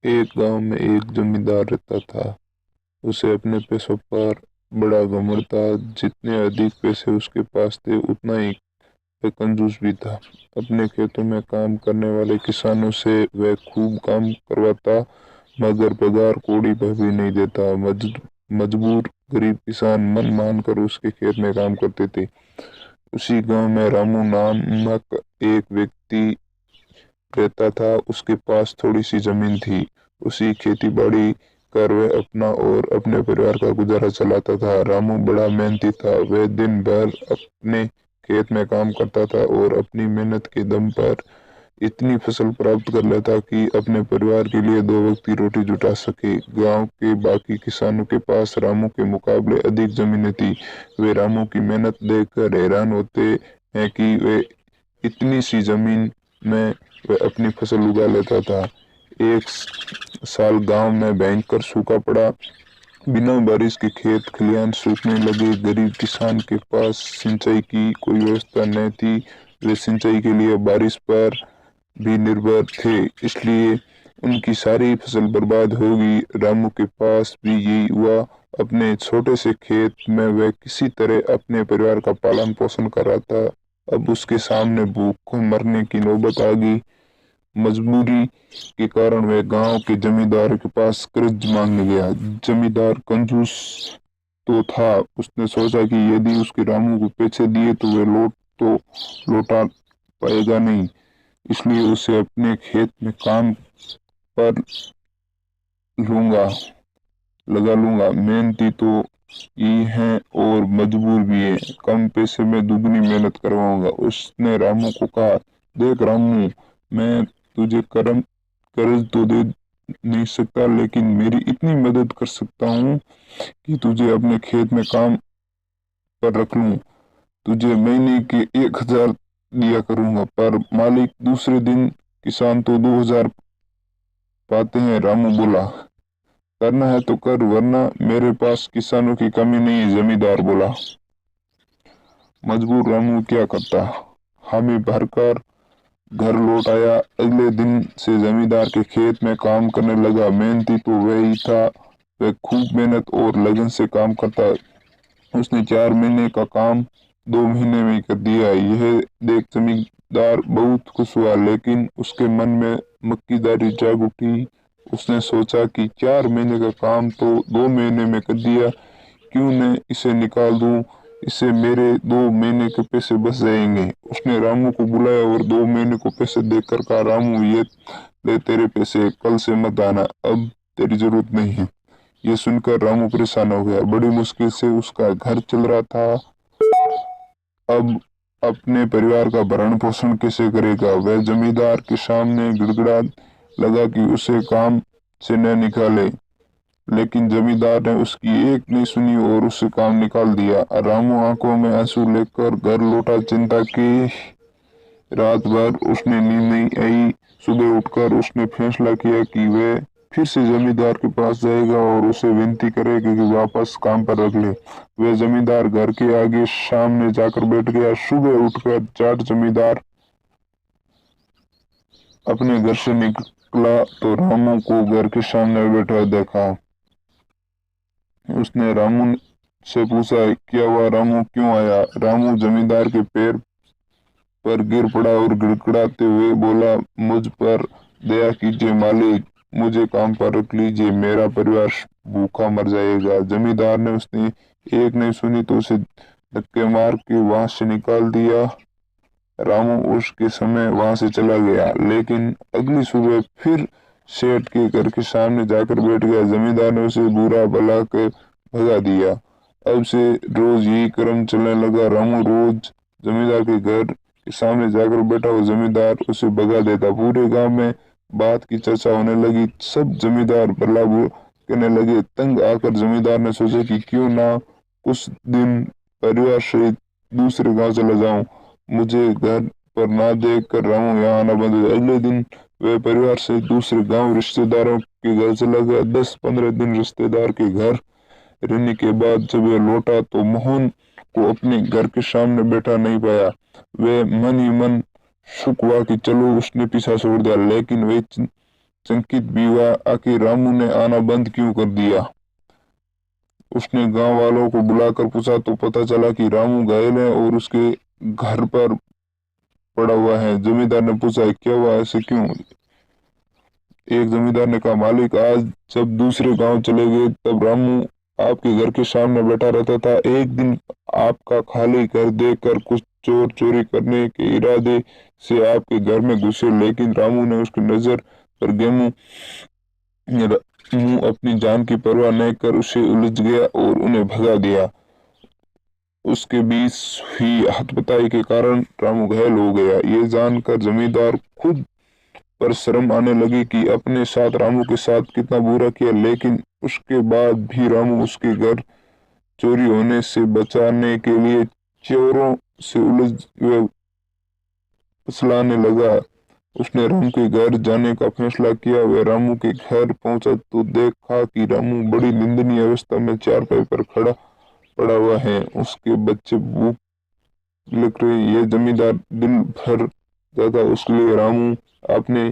एक गांव में एक जमींदार रहता था। उसे अपने पैसों पर बड़ा घमंड था। जितने अधिक पैसे उसके पास थे उतना ही वह कंजूस भी था। अपने खेतों में काम करने वाले किसानों से वह खूब काम करवाता, मगर पगार कौड़ी पर भी नहीं देता। मजबूर गरीब किसान मन मानकर उसके खेत में काम करते थे। उसी गांव में रामू नामक एक व्यक्ति रहता था। उसके पास थोड़ी सी जमीन थी। उसी खेती बाड़ी कर वह अपना और अपने परिवार का गुजारा चलाता था। रामू बड़ा मेहनती था। वह दिन भर अपने खेत में काम करता था और अपनी मेहनत के दम पर इतनी फसल प्राप्त कर लेता कि अपने परिवार के लिए दो वक्त की रोटी जुटा सके। गांव के बाकी किसानों के पास रामू के मुकाबले अधिक जमीनें थी। वे रामू की मेहनत देखकर हैरान होते हैं कि वे इतनी सी जमीन में वह अपनी फसल उगा लेता था। एक साल गांव में भयंकर सूखा पड़ा। बिना बारिश के खेत खलियान सूखने लगे। गरीब किसान के पास सिंचाई की कोई व्यवस्था न थी। वे सिंचाई के लिए बारिश पर भी निर्भर थे, इसलिए उनकी सारी फसल बर्बाद हो गई। रामू के पास भी यही हुआ। अपने छोटे से खेत में वह किसी तरह अपने परिवार का पालन पोषण कर रहा था। अब उसके सामने भूख को मरने की नौबत आ गई। मजबूरी के कारण वह गांव के जमींदार के पास कर्ज मांगने गया। जमींदार कंजूस तो था। उसने सोचा कि यदि उसके रामू को पैसे दिए तो वह लौटा पाएगा नहीं, इसलिए उसे अपने खेत में काम पर लगा लूंगा। मेहनती तो ये है और मजबूर भी है। कम पैसे में दुगनी मेहनत करवाऊंगा। उसने रामू को कहा, देख रामू, मैं तुझे कर्ज तो दे नहीं सकता, लेकिन मेरी इतनी मदद कर सकता हूँ कि तुझे अपने खेत में काम पर रख लूं। तुझे महीने के 1,000 दिया करूंगा। पर मालिक, दूसरे दिन किसान तो 2,000 पाते हैं। रामू बोला, करना है तो कर, वरना मेरे पास किसानों की कमी नहीं है। जमींदार बोला। मजबूर रामू क्या करता, हामी भरकर घर लौट आया। अगले दिन से जमींदार के खेत में काम करने लगा। मेहनती तो वही था। वह खूब मेहनत और लगन से काम करता। उसने 4 महीने का काम 2 महीने में कर दिया। यह देख जमींदार बहुत खुश हुआ, लेकिन उसके मन में मक्खीदारी जाग उठी। उसने सोचा कि 4 महीने का काम तो 2 महीने में कर दिया, क्यों न इसे निकाल दूं, इससे मेरे 2 महीने के पैसे बच जाएंगे। उसने रामू को बुलाया और 2 महीने को पैसे देकर कहा, रामू, ये ले तेरे पैसे, कल से मत आना, अब तेरी जरूरत नहीं है। ये सुनकर रामू परेशान हो गया। बड़ी मुश्किल से उसका घर चल रहा था। अब अपने परिवार का भरण पोषण कैसे करेगा। वह जमींदार के सामने गिड़गिड़ा लगा कि उसे काम से न निकाले, लेकिन जमींदार ने उसकी एक नहीं सुनी और उसे काम निकाल दिया। रामू आंखों में आंसू लेकर घर लौटा। चिंता की रात भर उसने नींद नहीं आई। सुबह उठकर उसने फैसला किया कि वह फिर से जमींदार के पास जाएगा और उसे विनती करेगा कि वापस काम पर रख ले। वह जमींदार घर के आगे सामने जाकर बैठ गया। सुबह उठकर जाट जमींदार अपने घर से निकला तो रामू को घर के सामने बैठा देखा। उसने रामू से पूछा, क्या हुआ रामू, क्यों आया। रामू जमींदार के पैर पर गिर पड़ा और गिड़गिड़ाते हुए बोला, मुझ पर दया कीजिए मालिक, मुझे काम पर रख लीजिए, मेरा परिवार भूखा मर जाएगा। जमींदार ने उसने एक नहीं सुनी तो उसे धक्के मार के वहां से निकाल दिया। रामू उसके समय वहां से चला गया, लेकिन अगली सुबह फिर सेठ के घर के सामने जाकर बैठ गया। जमींदार ने उसे बुरा भला के भगा दिया। अब से रोज यही क्रम चलने लगा। रामू रोज जमींदार के घर के सामने जाकर बैठा हो, जमींदार उसे भगा देता। पूरे गांव में बात की चर्चा होने लगी। सब जमींदार भला कहने लगे। तंग आकर जमींदार ने सोचा कि क्यों ना कुछ दिन परिवार सहित दूसरे गांव चला जाऊं। मुझे घर पर ना देख कर रामू यहाँ आना बंद हो गया। अगले दिन वह परिवार से दूसरे गांव रिश्तेदारों के घर चला गया। 10-15 दिन रिश्तेदार के घर रहने के बाद जब वह लौटा तो मोहन को अपने घर के सामने बैठा नहीं पाया। वह मन ही मन शुक हुआ कि चलो उसने पीछा छोड़ दिया, लेकिन वह चकित भी हुआ, आखिर रामू ने आना बंद क्यों कर दिया। उसने गांव वालों को बुलाकर पूछा तो पता चला कि रामू घायल है और उसके घर पर पड़ा हुआ है। जमींदार ने पूछा क्या हुआ, ऐसे क्यों। एक जमींदार ने कहा, मालिक आज जब दूसरे गांव चले गए तब रामू आपके घर के सामने बैठा रहता था। एक दिन आपका खाली घर देखकर कुछ चोर चोरी करने के इरादे से आपके घर में घुसे, लेकिन रामू ने उसकी नजर पर गेमू अपनी जान की परवाह न कर उसे उलझ गया और उन्हें भगा दिया। उसके बीच हुई हाथापाई के कारण रामू घायल हो गया। ये जानकर जमींदार खुद पर शर्म आने लगी कि अपने साथ रामू के साथ कितना बुरा किया, लेकिन उसके बाद भी रामू उसके घर चोरी होने से बचाने के लिए चोरों से उलझ फसलाने लगा। उसने रामू के घर जाने का फैसला किया। वह रामू के घर पहुंचा तो देखा कि रामू बड़ी निंदनीय अवस्था में चारपाई पर खड़ा पड़ा हुआ है। उसके बच्चे भूख लग रहे। ये जमींदार दिल भर जाता। उसके लिए रामू आपने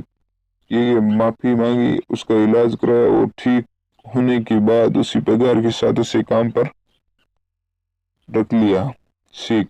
ये माफी मांगी, उसका इलाज कराया और ठीक होने के बाद उसी पगार के साथ उसे काम पर रख लिया। सीख